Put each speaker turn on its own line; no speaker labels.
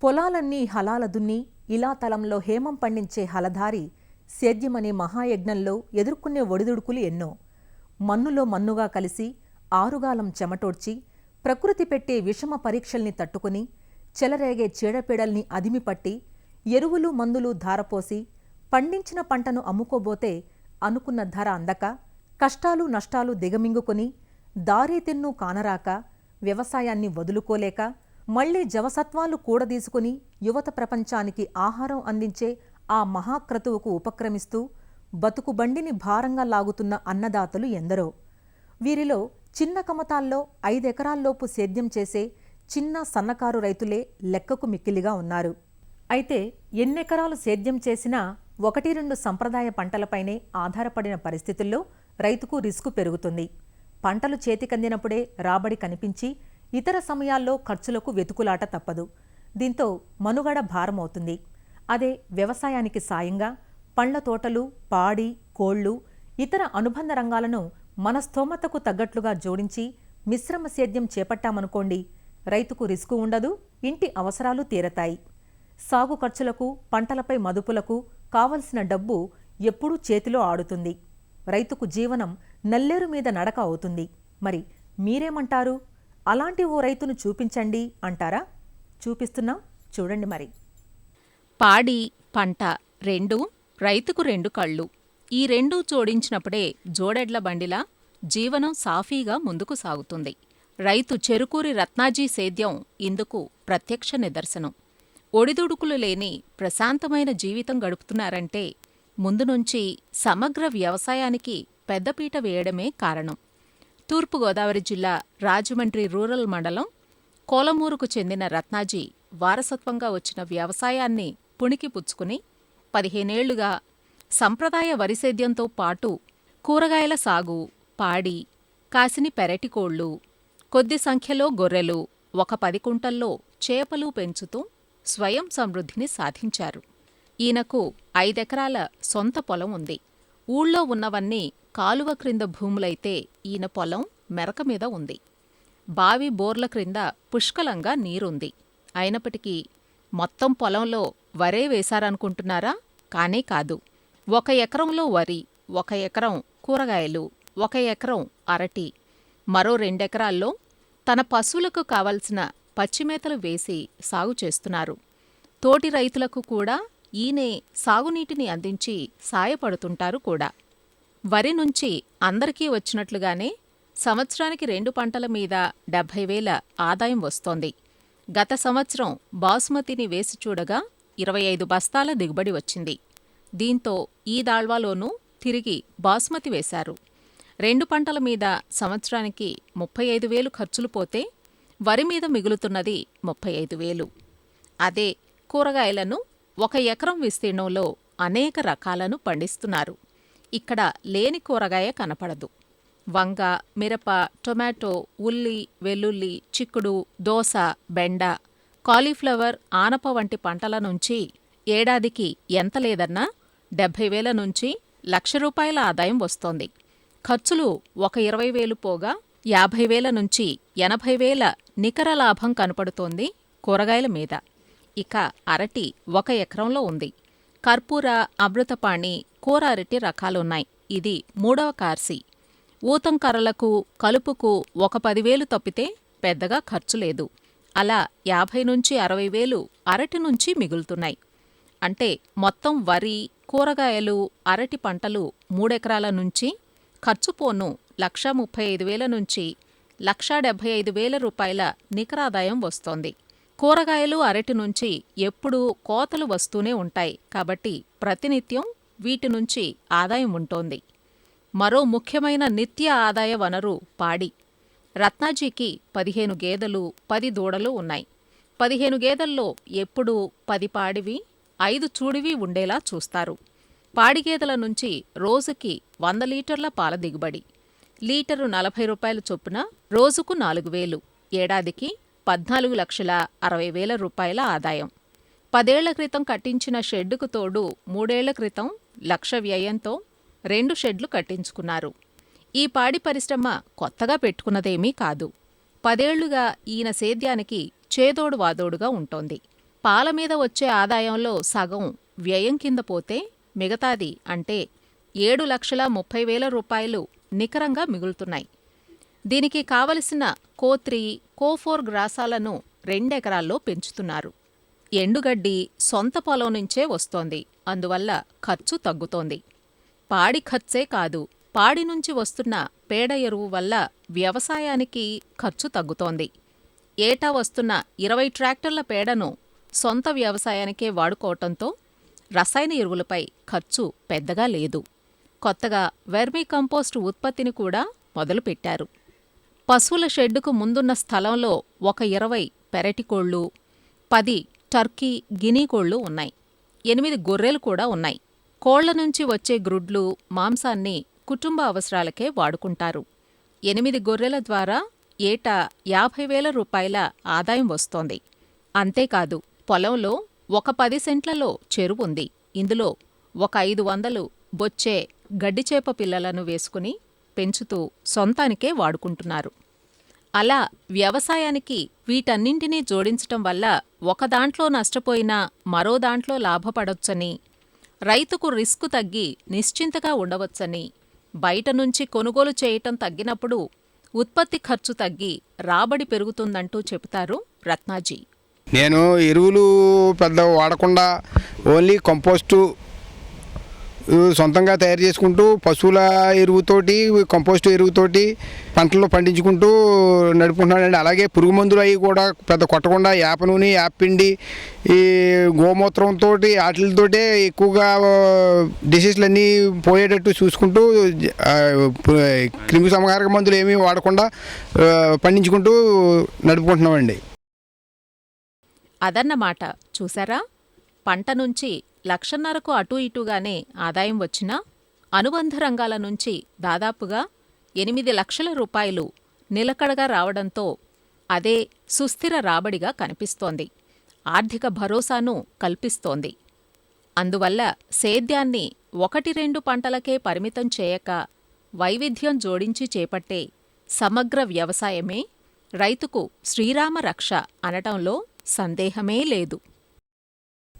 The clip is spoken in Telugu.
పొలాలన్నీ హలాల దున్ని ఇలాతలంలో హేమం పండించే హలధారి సేద్యమనే మహాయజ్ఞంలో ఎదుర్కొనే ఒడిదుడుకులు ఎన్నో. మన్నులో మన్నుగా కలిసి ఆరుగాలం చెమటోడ్చి ప్రకృతి పెట్టే విషమ పరీక్షల్ని తట్టుకుని చెలరేగే చీడపీడల్ని అదిమిపట్టి ఎరువులు మందులు ధారపోసి పండించిన పంటను అమ్ముకోబోతే అనుకున్న ధర అందక కష్టాలు నష్టాలు దిగమింగుకుని దారీతిన్ను కానరాక వ్యవసాయాన్ని వదులుకోలేక మళ్లీ జవసత్వాలు కూడదీసుకుని యువత ప్రపంచానికి ఆహారం అందించే ఆ మహాక్రతువుకు ఉపక్రమిస్తూ బతుకుబండిని భారంగా లాగుతున్న అన్నదాతలు ఎందరో. వీరిలో చిన్న కమతాల్లో 5 ఎకరాల్లోపు సేద్యం చేసే చిన్న సన్నకారు రైతులే లెక్కకు మిక్కిలిగా ఉన్నారు. అయితే ఎన్నెకరాలు సేద్యం చేసినా 1-2 సంప్రదాయ పంటలపైనే ఆధారపడిన పరిస్థితుల్లో రైతుకు రిస్కు పెరుగుతుంది. పంటలు చేతికందినప్పుడే రాబడి కనిపించి ఇతర సమయాల్లో ఖర్చులకు వెతుకులాట తప్పదు. దీంతో మనుగడ భారమవుతుంది. అదే వ్యవసాయానికి సాయంగా పండ్ల తోటలు, పాడి, కోళ్లు, ఇతర అనుబంధ రంగాలను మన స్తోమతకు తగ్గట్లుగా జోడించి మిశ్రమ సేద్యం చేపట్టామనుకోండి, రైతుకు రిస్కు ఉండదు, ఇంటి అవసరాలు తీరతాయి. సాగు ఖర్చులకు, పంటలపై మదుపులకు కావలసిన డబ్బు ఎప్పుడూ చేతిలో ఆడుతుంది. రైతుకు జీవనం నల్లేరు మీద నడక అవుతుంది. మరి మీరేమంటారు? అలాంటి ఓ రైతును చూపించండి అంటారా? చూపిస్తున్నాం, చూడండి మరి.
పాడి, పంట రెండూ రైతుకు 2 కళ్ళు. ఈ రెండూ జోడించినప్పుడే జోడెడ్ల బండిలా జీవనం సాఫీగా ముందుకు సాగుతుంది. రైతు చెరుకూరి రత్నాజీ సేద్యం ఇందుకు ప్రత్యక్ష నిదర్శనం. ఒడిదుడుకులు లేని ప్రశాంతమైన జీవితం గడుపుతున్నారంటే ముందునుంచి సమగ్ర వ్యవసాయానికి పెద్దపీట వేయడమే కారణం. తూర్పుగోదావరి జిల్లా రాజమండ్రి రూరల్ మండలం కోలమూరుకు చెందిన రత్నాజీ వారసత్వంగా వచ్చిన వ్యవసాయాన్ని పుణికిపుచ్చుకుని 15 ఏళ్లుగా సంప్రదాయ వరిసేద్యంతో పాటు కూరగాయల సాగు, పాడి, కాసిని పెరటికోళ్లు, కొద్ది సంఖ్యలో గొర్రెలు, 10 కుంటల్లో చేపలు పెంచుతూ స్వయం సమృద్ధిని సాధించారు. ఈయనకు 5 ఎకరాల సొంత పొలం ఉంది. ఊళ్ళో ఉన్నవన్నీ కాలువ క్రింద భూములైతే ఈయన పొలం మెరక మీద ఉంది. బావి బోర్ల క్రింద పుష్కలంగా నీరుంది. అయినప్పటికీ మొత్తం పొలంలో వరే వేశారనుకుంటున్నారా? కానే కాదు. 1 ఎకరంలో వరి, 1 ఎకరం కూరగాయలు, 1 ఎకరం అరటి, మరో 2 ఎకరాల్లో తన పశువులకు కావలసిన పచ్చిమేతలు వేసి సాగు చేస్తున్నారు. తోటి రైతులకు కూడా ఈయనే సాగునీటిని అందించి సాయపడుతుంటారు కూడా. వరి నుంచి అందరికీ వచ్చినట్లుగానే సంవత్సరానికి 2 పంటల మీద 70,000 ఆదాయం వస్తోంది. గత సంవత్సరం బాసుమతిని వేసి చూడగా 25 బస్తాల దిగుబడి వచ్చింది. దీంతో ఈ దాళ్వాలోనూ తిరిగి బాస్మతి వేశారు. 2 పంటల మీద సంవత్సరానికి 35,000 ఖర్చులు పోతే వరి మీద మిగులుతున్నది 35,000. అదే కూరగాయలను 1 ఎకరం విస్తీర్ణంలో అనేక రకాలను పండిస్తున్నారు. ఇక్కడ లేని కూరగాయ కనపడదు. వంగ, మిరప, టొమాటో, ఉల్లి, వెల్లుల్లి, చిక్కుడు, దోస, బెండ, కాలీఫ్లవర్, ఆనప వంటి పంటల నుంచి ఏడాదికి ఎంత లేదన్నా 70,000 నుంచి ₹1,00,000 ఆదాయం వస్తోంది. ఖర్చులు 20,000 పోగా 50,000 నుంచి 80,000 నికర లాభం కనపడుతోంది కూరగాయల మీద. ఇక అరటి 1 ఎకరంలో ఉంది. కర్పూర, అమృతపాణి, కూర అరటి రకాలున్నాయి. ఇది 3వ కార్సి. ఊతం కర్రలకు, కలుపుకు 10,000 తప్పితే పెద్దగా ఖర్చు లేదు. అలా 50,000 నుంచి 60,000 అరటి నుంచి మిగులుతున్నాయి. అంటే మొత్తం వరి, కూరగాయలు, అరటి పంటలు 3 ఎకరాల నుంచి ఖర్చుపోను ₹135,000 నుంచి ₹175,000 నికరాదాయం వస్తోంది. కూరగాయలు, అరటి నుంచి ఎప్పుడూ కోతలు వస్తూనే ఉంటాయి కాబట్టి ప్రతినిత్యం వీటి నుంచి ఆదాయం ఉంటోంది. మరో ముఖ్యమైన నిత్య ఆదాయ వనరు పాడి. రత్నాజీకి 15 గేదెలు, 10 దూడలు ఉన్నాయి. 15 గేదెల్లో ఎప్పుడూ 10 పాడివి, 5 చూడివి ఉండేలా చూస్తారు. పాడిగేదెల నుంచి రోజుకి 100 లీటర్ల పాల దిగుబడి. లీటరు ₹40 చొప్పున రోజుకు 4,000. ఏడాదికి ₹14,60,000 ఆదాయం. 10 ఏళ్ల క్రితం కట్టించిన షెడ్డుకు తోడు 3 ఏళ్ల క్రితం ₹1,00,000 వ్యయంతో 2 షెడ్లు కట్టించుకున్నారు. ఈ పాడి పరిశ్రమ కొత్తగా పెట్టుకున్నదేమీ కాదు. 10 ఏళ్లుగా ఈయన సేద్యానికి చేదోడు వాదోడుగా ఉంటోంది. పాల మీద వచ్చే ఆదాయంలో సగం వ్యయం కింద పోతే మిగతాది అంటే 7,30,000 రూపాయలు నికరంగా మిగులుతున్నాయి. దీనికి కావలసిన కో3, కో4 గ్రాసాలను 2 ఎకరాల్లో పెంచుతున్నారు. ఎండుగడ్డి సొంత పొలం నుంచే వస్తోంది. అందువల్ల ఖర్చు తగ్గుతోంది. పాడి ఖర్చే కాదు, పాడి నుంచి వస్తున్న పేడ ఎరువు వల్ల వ్యవసాయానికి ఖర్చు తగ్గుతోంది. ఏటా వస్తున్న 20 ట్రాక్టర్ల పేడను సొంత వ్యవసాయానికే వాడుకోవటంతో రసాయన ఎరువులపై ఖర్చు పెద్దగా లేదు. కొత్తగా వెర్మీ కంపోస్టు ఉత్పత్తిని కూడా మొదలుపెట్టారు. పశువుల షెడ్డుకు ముందున్న స్థలంలో ఒక 20 పెరటికోళ్లు, 10 టర్కీ గినీ కోళ్లు ఉన్నాయి. 8 గొర్రెలు కూడా ఉన్నాయి. కోళ్ల నుంచి వచ్చే గ్రుడ్లు, మాంసాన్ని కుటుంబ అవసరాలకే వాడుకుంటారు. 8 గొర్రెల ద్వారా ఏటా 50,000 రూపాయల ఆదాయం వస్తోంది. అంతేకాదు, పొలంలో ఒక 10 సెంట్లలో చెరువుంది. ఇందులో ఒక 500 బొచ్చే గడ్డిచేప పిల్లలను వేసుకుని పెంచుతూ సొంతానికే వాడుకుంటున్నారు. అలా వ్యవసాయానికి వీటన్నింటినీ జోడించటం వల్ల ఒక దాంట్లో నష్టపోయినా మరో దాంట్లో లాభపడొచ్చని, రైతుకు రిస్కు తగ్గి నిశ్చింతగా ఉండవచ్చని, బయట నుంచి కొనుగోలు చేయటం తగ్గినప్పుడు ఉత్పత్తి ఖర్చు తగ్గి రాబడి పెరుగుతుందంటూ చెబుతారు రత్నాజీ.
నేను ఎరువులు పెద్ద వాడకుండా ఓన్లీ కంపోస్టు సొంతంగా తయారు చేసుకుంటూ పశువుల ఎరువుతోటి, కంపోస్టు ఎరువుతోటి పంటలు పండించుకుంటూ నడుపుకుంటున్నానండి. అలాగే పురుగు మందులు అవి కూడా పెద్ద కొట్టకుండా యాప నూనె, యాపిండి, ఈ గోమూత్రంతో వాటితోటే ఎక్కువగా డిసీజులు అన్నీ పోయేటట్టు చూసుకుంటూ క్రిమి సంహారక మందులు ఏమీ వాడకుండా పండించుకుంటూ నడుపుకుంటున్నామండి.
అదన్నమాట. చూసారా, పంట నుంచి 1,50,000కు అటూ ఇటూగానే ఆదాయం వచ్చినా అనుబంధ రంగాల నుంచి దాదాపుగా 8 లక్షల రూపాయలు నిలకడగా రావడంతో అదే సుస్థిర రాబడిగా కనిపిస్తోంది. ఆర్థిక భరోసాను కల్పిస్తోంది. అందువల్ల సేద్యాన్ని 1-2 పంటలకే పరిమితం చేయక వైవిధ్యం జోడించి చేపట్టే సమగ్ర వ్యవసాయమే రైతుకు శ్రీరామ రక్ష అనటంలో సందేహమే లేదు.